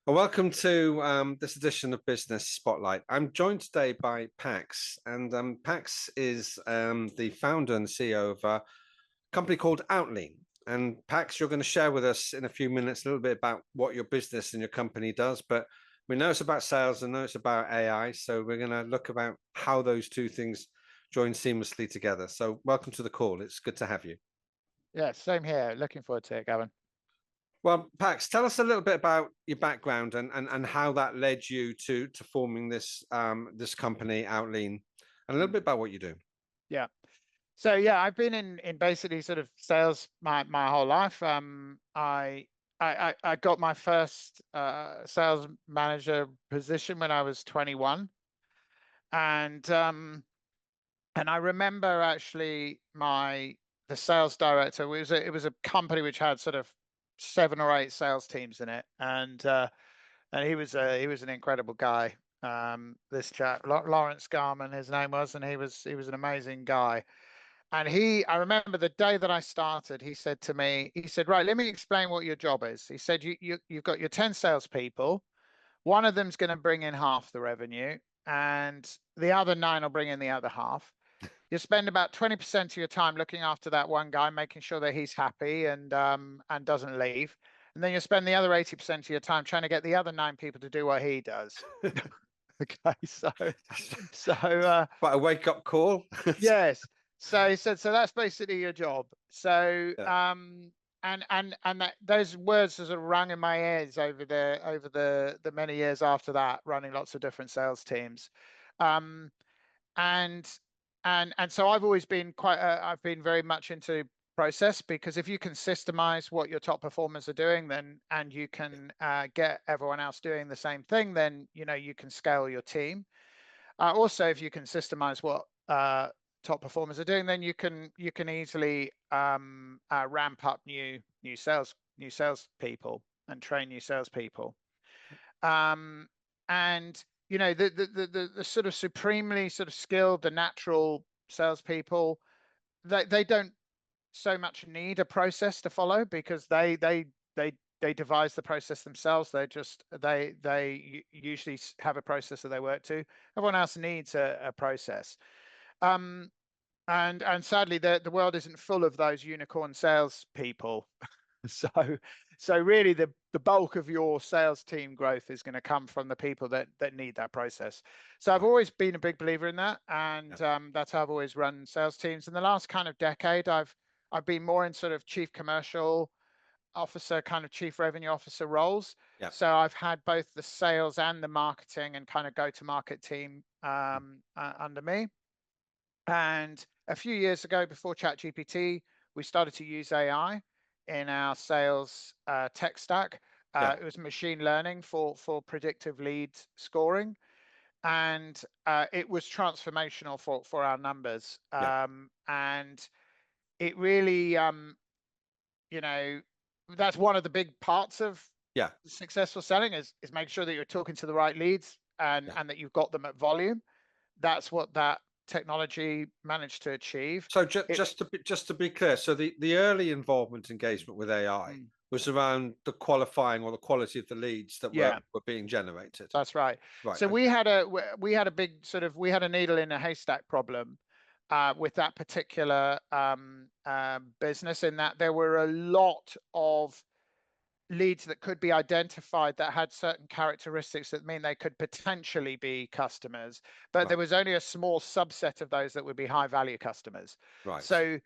Well, welcome to this edition of Business Spotlight. I'm joined today by Pax, and Pax is the founder and CEO of a company called Outlean. And Pax, you're going to share with us in a few minutes a little bit about what your business and your company does, but we know it's about sales and know it's about AI, so we're going to look about how those two things join seamlessly together. So welcome to the call. It's good to have you. Yeah, same here. Looking forward to it, Gavin. Well, Pax, tell us a little bit about your background and how that led you to forming this this company, Outlean, and a little bit about what you do. Yeah. So yeah, I've been in basically sort of sales my whole life. I got my first sales manager position when I was 21, and I remember actually the sales director, it was a company which had sort of 7 or 8 sales teams in it, and he was an incredible guy. This chap, Lawrence Garman, his name was, and he was an amazing guy. And I remember the day that I started, he said to me, he said, right, let me explain what your job is. He said, you've got your 10 salespeople. One of them's going to bring in half the revenue, and the other 9 will bring in the other half. You spend about 20% of your time looking after that one guy, making sure that he's happy and doesn't leave. And then you spend the other 80% of your time trying to get the other 9 people to do what he does. Okay, so Quite a wake-up call. yes. So he said, so that's basically your job. So Yeah. and those words sort of rang in my ears over the many years after that, running lots of different sales teams. And so I've always been I've been very much into process, because if you can systemize what your top performers are doing, then and you can get everyone else doing the same thing, then you can scale your team. Also, if you can systemize what top performers are doing, then you can easily ramp up new sales people and train new salespeople. And the sort of supremely sort of skilled, the natural salespeople, they don't so much need a process to follow, because they devise the process themselves. They usually have a process that they work to. Everyone else needs a process. And sadly, the world isn't full of those unicorn sales people. So really the bulk of your sales team growth is going to come from the people that need that process. So I've always been a big believer in that, and that's how I've always run sales teams. In the last kind of decade, I've been more in sort of chief commercial officer, kind of chief revenue officer roles. Yeah. So I've had both the sales and the marketing and kind of go-to-market team under me. And a few years ago, before ChatGPT, we started to use AI in our sales tech stack. It was machine learning for predictive lead scoring, and it was transformational for our numbers. And it really, that's one of the big parts of successful selling is making sure that you're talking to the right leads and that you've got them at volume. That's what that technology managed to achieve. So just to be clear, so the early involvement engagement with AI was around the qualifying or the quality of the leads that were being generated. That's right. So we had a big sort of, we had a needle in a haystack problem with that particular business, in that there were a lot of leads that could be identified that had certain characteristics that mean they could potentially be customers, but there was only a small subset of those that would be high value customers. Right. So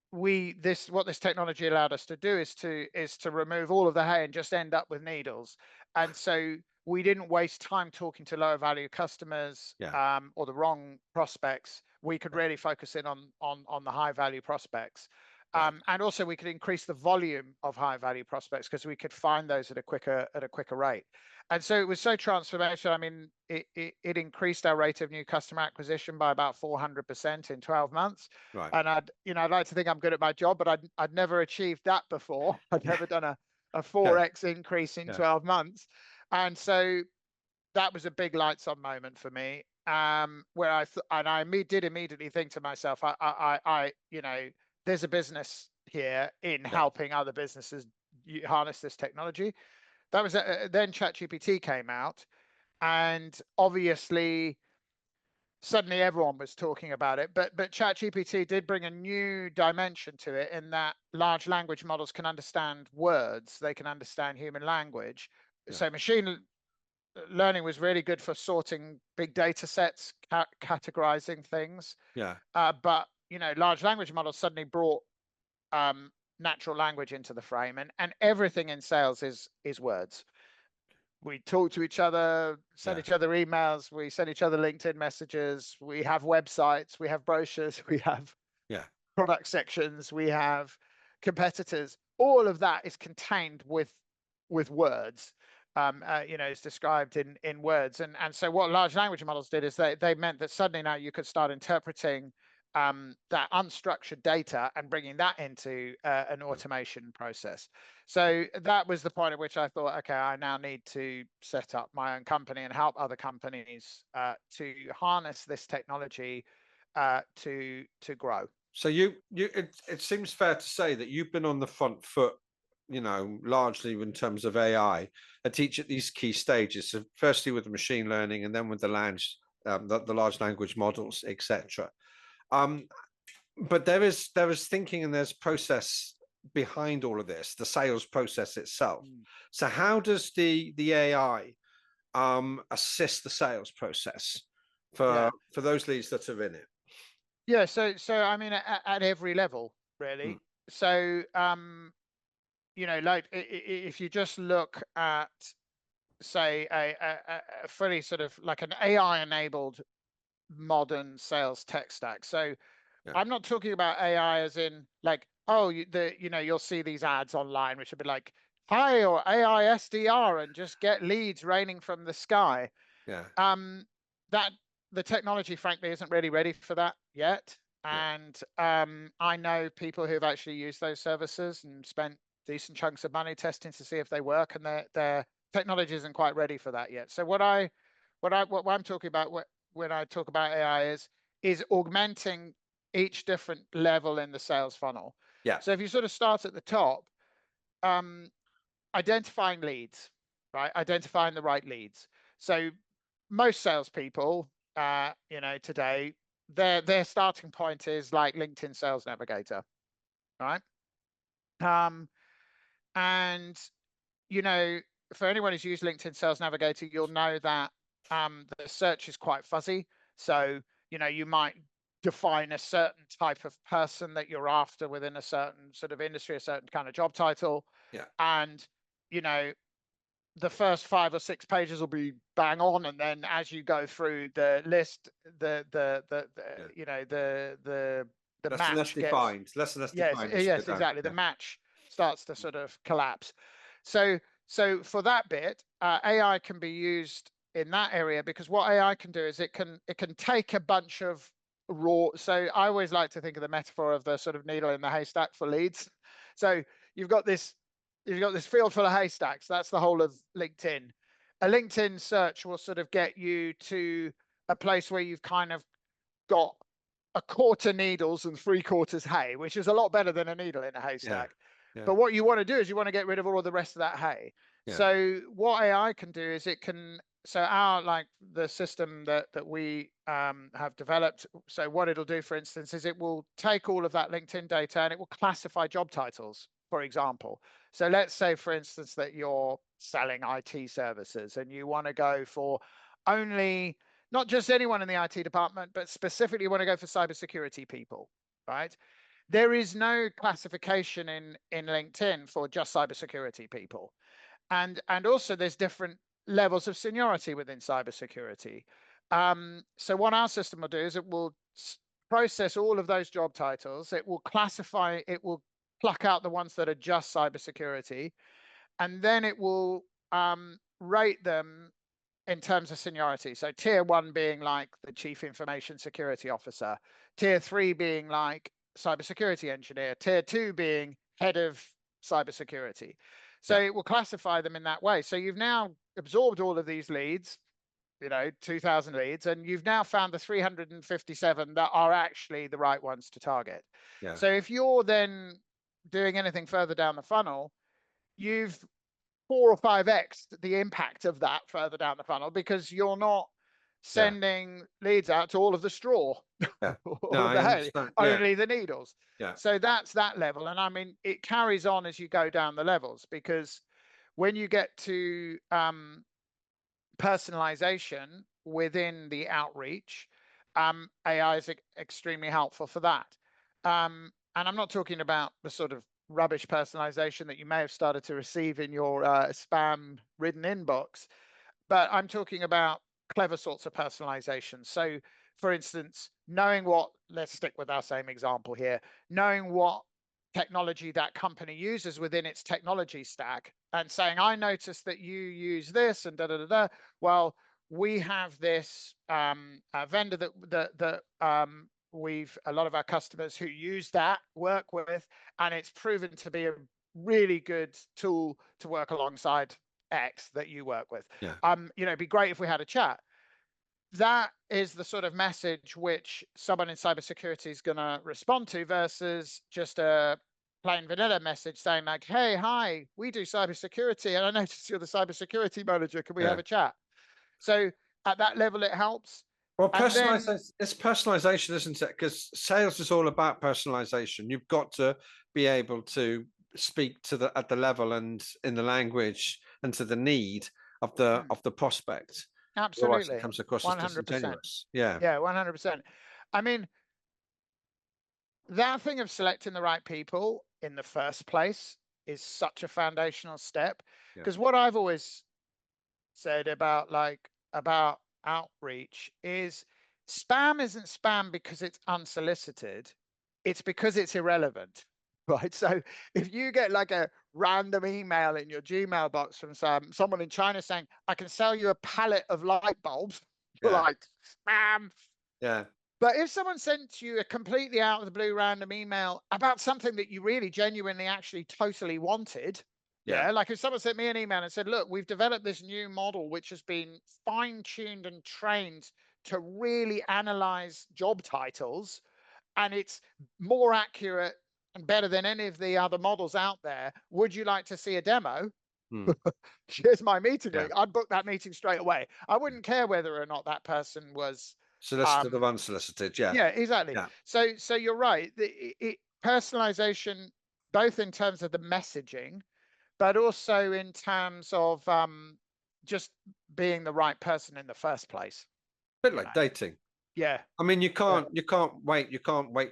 what this technology allowed us to do is to remove all of the hay and just end up with needles. And so we didn't waste time talking to lower value customers or the wrong prospects. We could really focus in on the high value prospects. And also we could increase the volume of high value prospects, because we could find those at a quicker rate. And so it was so transformational. I mean, it increased our rate of new customer acquisition by about 400% in 12 months. Right. And I'd like to think I'm good at my job, but I'd never achieved that before. I'd never done a 4x increase in 12 months. And so that was a big lights on moment for me, where I did immediately think to myself, there's a business here in helping other businesses harness this technology. that was then ChatGPT came out, and obviously suddenly everyone was talking about it. But ChatGPT did bring a new dimension to it, in that large language models can understand words, they can understand human language. Yeah. So machine learning was really good for sorting big data sets, categorizing things. Yeah. But large language models suddenly brought natural language into the frame, and everything in sales is words. We talk to each other, send each other emails, we send each other LinkedIn messages, we have websites, we have brochures, we have product sections, we have competitors. All of that is contained with words. It's described in words. And so what large language models did is they meant that suddenly now you could start interpreting that unstructured data and bringing that into an automation process. So that was the point at which I thought, okay, I now need to set up my own company and help other companies to harness this technology to grow. So it seems fair to say that you've been on the front foot, largely in terms of AI, at each of these key stages. So firstly with the machine learning, and then with the large language models, etc. But there is thinking and there's process behind all of this, the sales process itself. So how does the AI assist the sales process for those leads that are in it? Yeah, so I mean, at every level, really. So like if you just look at, say, a fully sort of like an AI enabled modern sales tech stack. So I'm not talking about AI as in like, oh, you'll see these ads online which would be like, hi, or AI SDR, and just get leads raining from the sky. That the technology frankly isn't really ready for that yet. And I know people who've actually used those services and spent decent chunks of money testing to see if they work, and their technology isn't quite ready for that yet. So what I'm talking about when I talk about AI is augmenting each different level in the sales funnel. So if you sort of start at the top, identifying leads, right? Identifying the right leads. So most salespeople, today, their starting point is like LinkedIn Sales Navigator, right? And for anyone who's used LinkedIn Sales Navigator, you'll know that the search is quite fuzzy. So you might define a certain type of person that you're after within a certain sort of industry, a certain kind of job title, and the first 5 or 6 pages will be bang on, and then as you go through the list, the match gets less and less defined. defined. Yes, exactly. The match starts to sort of collapse. So for that bit, AI can be used in that area, because what AI can do is it can take a bunch of raw. So I always like to think of the metaphor of the sort of needle in the haystack for leads. So you've got this field full of haystacks. That's the whole of LinkedIn. A LinkedIn search will sort of get you to a place where you've kind of got a quarter needles and 3/4 hay, which is a lot better than a needle in a haystack. But what you want to do is you want to get rid of all of the rest of that hay. So what AI can do is the system that we have developed. So what it'll do, for instance, is it will take all of that LinkedIn data and it will classify job titles, for example. So let's say, for instance, that you're selling IT services and you want to go for only, not just anyone in the IT department, but specifically you want to go for cybersecurity people, right? There is no classification in LinkedIn for just cybersecurity people. And also there's different levels of seniority within cybersecurity. So what our system will do is it will process all of those job titles. It will classify, it will pluck out the ones that are just cybersecurity, and then it will rate them in terms of seniority. So tier 1 being like the chief information security officer, tier 3 being like cybersecurity engineer, tier 2 being head of cybersecurity. So it will classify them in that way. So you've now absorbed all of these leads, 2,000 leads, and you've now found the 357 that are actually the right ones to target. So if you're then doing anything further down the funnel, you've 4 or 5x the impact of that further down the funnel, because you're not sending leads out to all of the straw, Yeah. all No, of I the hay, understand. Yeah. only the needles. Yeah. So that's that level. And I mean, it carries on as you go down the levels, because when you get to personalization within the outreach, AI is extremely helpful for that. And I'm not talking about the sort of rubbish personalization that you may have started to receive in your spam ridden inbox, but I'm talking about clever sorts of personalization. So, for instance, knowing what, let's stick with our same example here, knowing what technology that company uses within its technology stack, and saying, I noticed that you use this and da da da da. Well, we have this vendor that we've, a lot of our customers who use that work with, and it's proven to be a really good tool to work alongside X that you work with. Yeah. You know, it'd be great if we had a chat. That is the sort of message which someone in cybersecurity is going to respond to, versus just a plain vanilla message saying like, hey, hi, we do cybersecurity, and I noticed you're the cybersecurity manager. Can we have a chat? So at that level, it helps. Well, And then it's personalization, isn't it? Because sales is all about personalization. You've got to be able to speak to at the level and in the language and to the need of the prospect. Otherwise, it absolutely, comes across as 100%. disingenuous. Yeah. Yeah, 100%. I mean, that thing of selecting the right people in the first place is such a foundational step. Because what I've always said about outreach is, spam isn't spam because it's unsolicited, it's because it's irrelevant. Right. So if you get like a random email in your Gmail box from someone in China saying, I can sell you a pallet of light bulbs, you're like, spam. Yeah. But if someone sent you a completely out of the blue random email about something that you really genuinely actually totally wanted, like if someone sent me an email and said, look, we've developed this new model which has been fine-tuned and trained to really analyze job titles, and it's more accurate and better than any of the other models out there. Would you like to see a demo? Here's my meeting link. I'd book that meeting straight away. I wouldn't care whether or not that person was solicited or unsolicited. Yeah, exactly. Yeah. So you're right. Personalization, both in terms of the messaging, but also in terms of just being the right person in the first place. A bit like dating. Yeah. I mean, you can't wait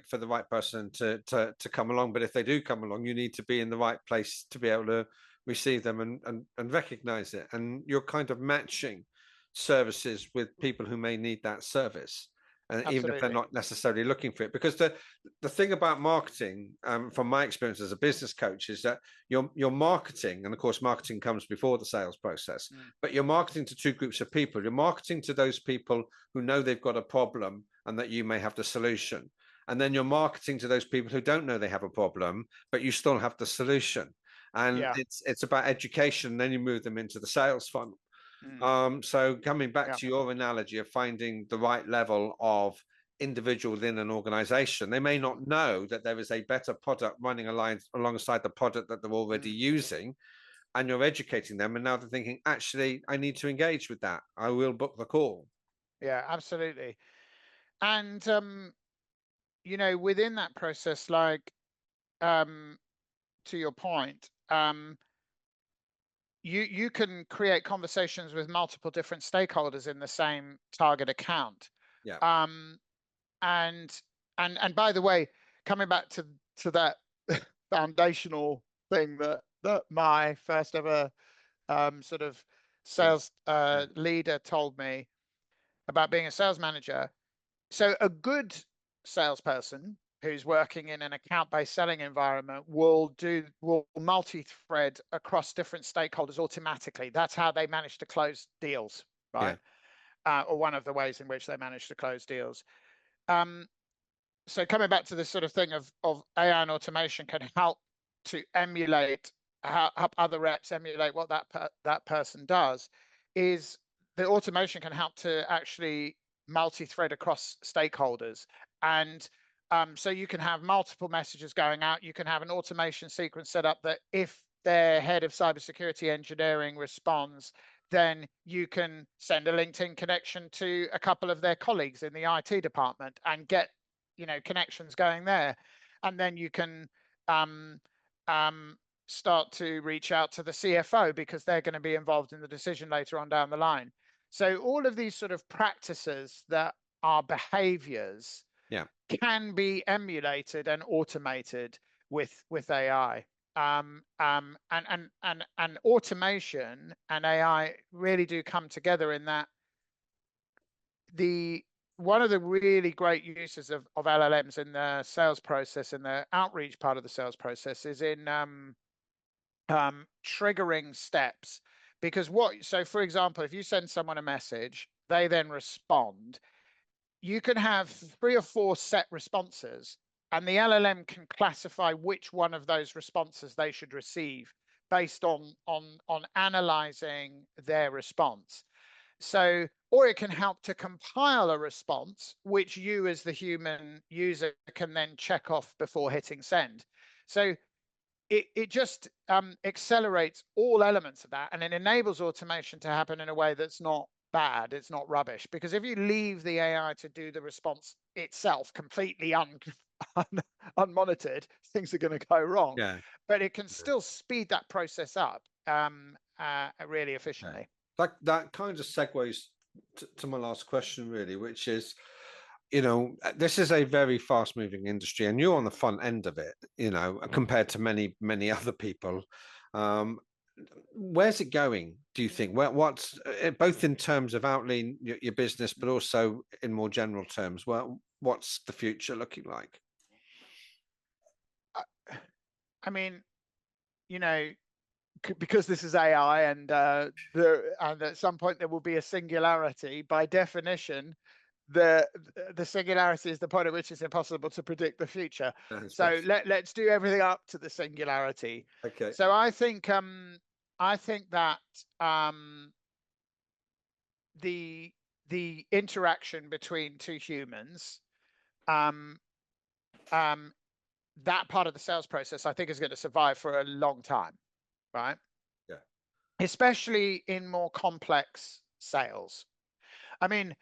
for the right person to come along. But if they do come along, you need to be in the right place to be able to receive them and recognize it. And you're kind of matching services with people who may need that service, and even if they're not necessarily looking for it. Because the thing about marketing, from my experience as a business coach, is that you're marketing, and of course marketing comes before the sales process, but you're marketing to two groups of people. You're marketing to those people who know they've got a problem and that you may have the solution, and then you're marketing to those people who don't know they have a problem but you still have the solution. And it's about education, and then you move them into the sales funnel. So coming back to your analogy of finding the right level of individual within an organization, they may not know that there is a better product running alongside the product that they're already using, and you're educating them, and now they're thinking, actually, I need to engage with that. I will book the call. Yeah, absolutely. And you know, within that process, like to your point, you can create conversations with multiple different stakeholders in the same target account. And by the way, coming back to that foundational thing that my first ever sort of sales leader told me about being a sales manager. So a good salesperson who's working in an account-based selling environment will multi-thread across different stakeholders automatically. That's how they manage to close deals, right? Or one of the ways in which they manage to close deals. So coming back to this sort of thing of AI and automation can help to emulate, help other reps emulate what that person does, is the automation can help to actually multi-thread across stakeholders. And so you can have multiple messages going out. You can have an automation sequence set up that if their head of cybersecurity engineering responds, then you can send a LinkedIn connection to a couple of their colleagues in the IT department and get, connections going there. And then you can start to reach out to the CFO because they're going to be involved in the decision later on down the line. So all of these sort of practices that are behaviors can be emulated and automated with AI. And automation and AI really do come together in that one of the really great uses of LLMs in the sales process and the outreach part of the sales process is in triggering steps. Because so for example, if you send someone a message, they then respond, you can have 3 or 4 set responses, and the LLM can classify which one of those responses they should receive based on analyzing their response. So, or it can help to compile a response, which you as the human user can then check off before hitting send. So it just accelerates all elements of that, and it enables automation to happen in a way that's not bad, it's not rubbish. Because if you leave the AI to do the response itself completely unmonitored, things are going to go wrong. But it can still speed that process up really efficiently. That kind of segues to my last question, really, which is, this is a very fast moving industry and you're on the front end of it, compared to many other people. Where's it going, do you think? What's both in terms of Outlean, your business, but also in more general terms, what's the future looking like? I mean, because this is AI and at some point there will be a singularity. By definition, the singularity is the point at which it's impossible to predict the future. So let's do everything up to the singularity. Okay. So I think that the interaction between two humans, that part of the sales process, I think, is going to survive for a long time, right? Yeah. Especially in more complex sales. I mean,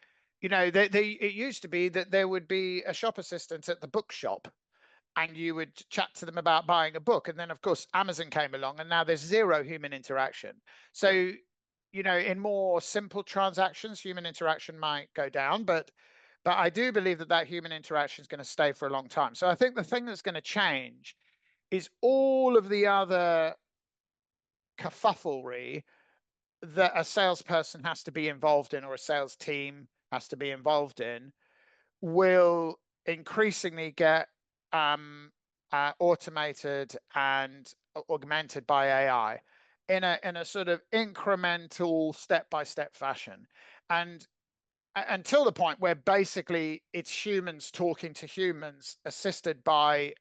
it used to be that there would be a shop assistant at the bookshop and you would chat to them about buying a book. And then, of course, Amazon came along and now there's zero human interaction. So, in more simple transactions, human interaction might go down, but I do believe that human interaction is going to stay for a long time. So I think the thing that's going to change is all of the other kerfufflery that a salesperson has to be involved in, or a sales team has to be involved in, will increasingly get automated and augmented by AI in a sort of incremental step-by-step fashion. And until the point where basically it's humans talking to humans assisted by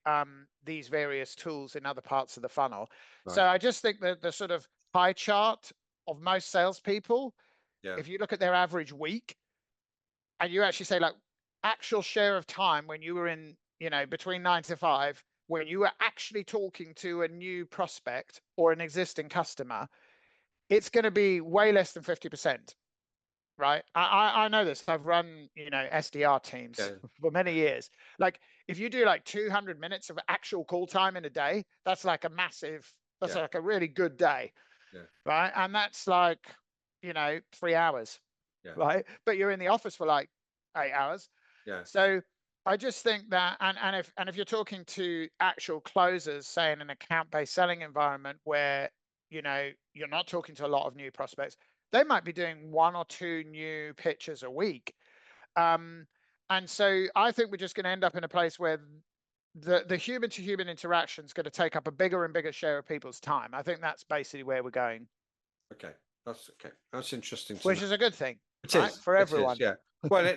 these various tools in other parts of the funnel. Right. So I just think that the sort of pie chart of most salespeople, if you look at their average week and you actually say, like, actual share of time when you were in, between 9 to 5, when you were actually talking to a new prospect or an existing customer, it's going to be way less than 50%. Right. I know this. I've run, SDR teams for many years. Like, if you do like 200 minutes of actual call time in a day, that's like a massive, like a really good day. Yeah. Right. And that's like, 3 hours. Yeah. Right. But you're in the office for like 8 hours. Yeah. So I just think that, and if you're talking to actual closers, say in an account-based selling environment where, you're not talking to a lot of new prospects, they might be doing 1 or 2 new pitches a week. And so I think we're just going to end up in a place where the human-to-human interaction is going to take up a bigger and bigger share of people's time. I think that's basically where we're going. Okay. That's interesting. Which is a good thing. It is for everyone. Yeah. Well,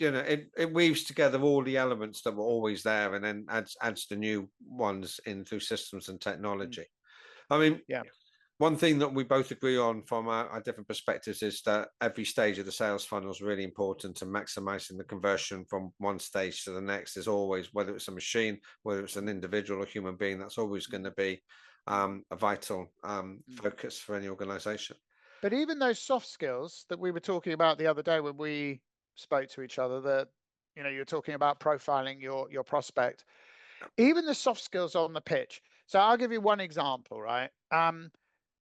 it weaves together all the elements that were always there and then adds the new ones in through systems and technology. I mean, one thing that we both agree on from our different perspectives is that every stage of the sales funnel is really important, and maximizing the conversion from one stage to the next is always, whether it's a machine, whether it's an individual or human being, that's always going to be a vital focus for any organization. But even those soft skills that we were talking about the other day when we spoke to each other, that, you know, you're talking about profiling your prospect, even the soft skills on the pitch. So I'll give you one example, right?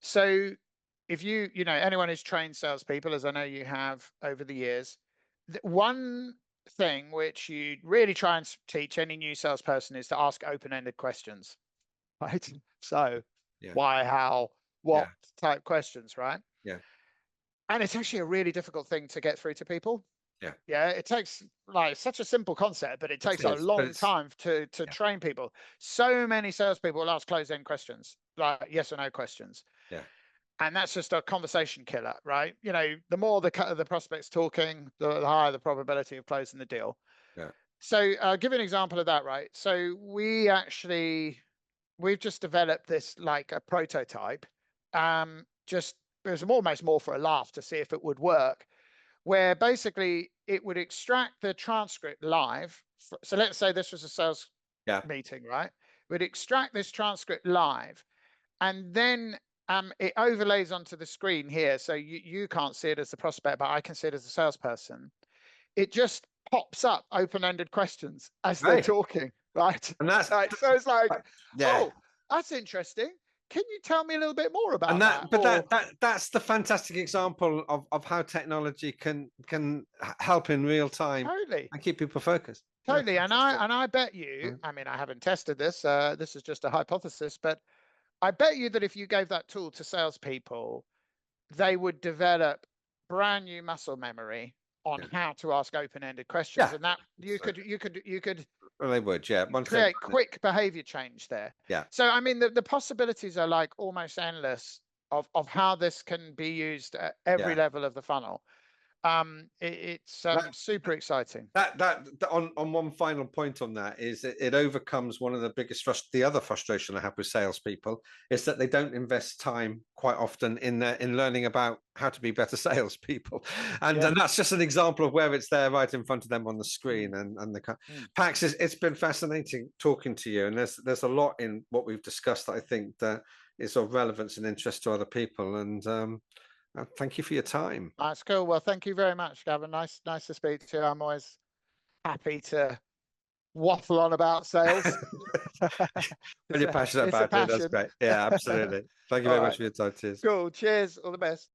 So if you know, anyone who's trained salespeople, as I know you have over the years, one thing which you really try and teach any new salesperson is to ask open-ended questions, right? So why, how, what type questions, right? Yeah. And it's actually a really difficult thing to get through to people. Yeah. Yeah. It takes, like, such a simple concept, but it takes a long time to train people. So many salespeople will ask closed-end questions, like yes or no questions. Yeah. And that's just a conversation killer, right? You know, the more the prospect's talking, the higher the probability of closing the deal. Yeah. So I'll give you an example of that, right? So we've just developed this, like, a prototype. Just, it was almost more for a laugh to see if it would work, where basically it would extract the transcript live. So let's say this was a sales meeting, right? It would extract this transcript live, and then it overlays onto the screen here. So you can't see it as the prospect, but I can see it as a salesperson. It just pops up open-ended questions as they're talking, right? And that's right. So it's like, oh, that's interesting. Can you tell me a little bit more about that? But that's the fantastic example of how technology can help in real time and keep people focused. Totally. And I bet you, I mean, I haven't tested this. This is just a hypothesis, but I bet you that if you gave that tool to salespeople, they would develop brand new muscle memory on how to ask open-ended questions, and that you could. Well, they would, create quick behavior change there. Yeah. So I mean, the possibilities are, like, almost endless of how this can be used at every level of the funnel. It's super exciting. That on one final point on that is it overcomes one of the biggest the other frustration I have with salespeople is that they don't invest time quite often in learning about how to be better salespeople, and that's just an example of where it's there right in front of them on the screen. And the Pax, it's been fascinating talking to you, and there's a lot in what we've discussed that I think that is of relevance and interest to other people, and thank you for your time. That's cool. Well, thank you very much, Gavin. Nice to speak to you. I'm always happy to waffle on about sales. Really passionate about it. That's great. Yeah, absolutely. Thank you very much for your time. Cheers. Cool. Cheers. All the best.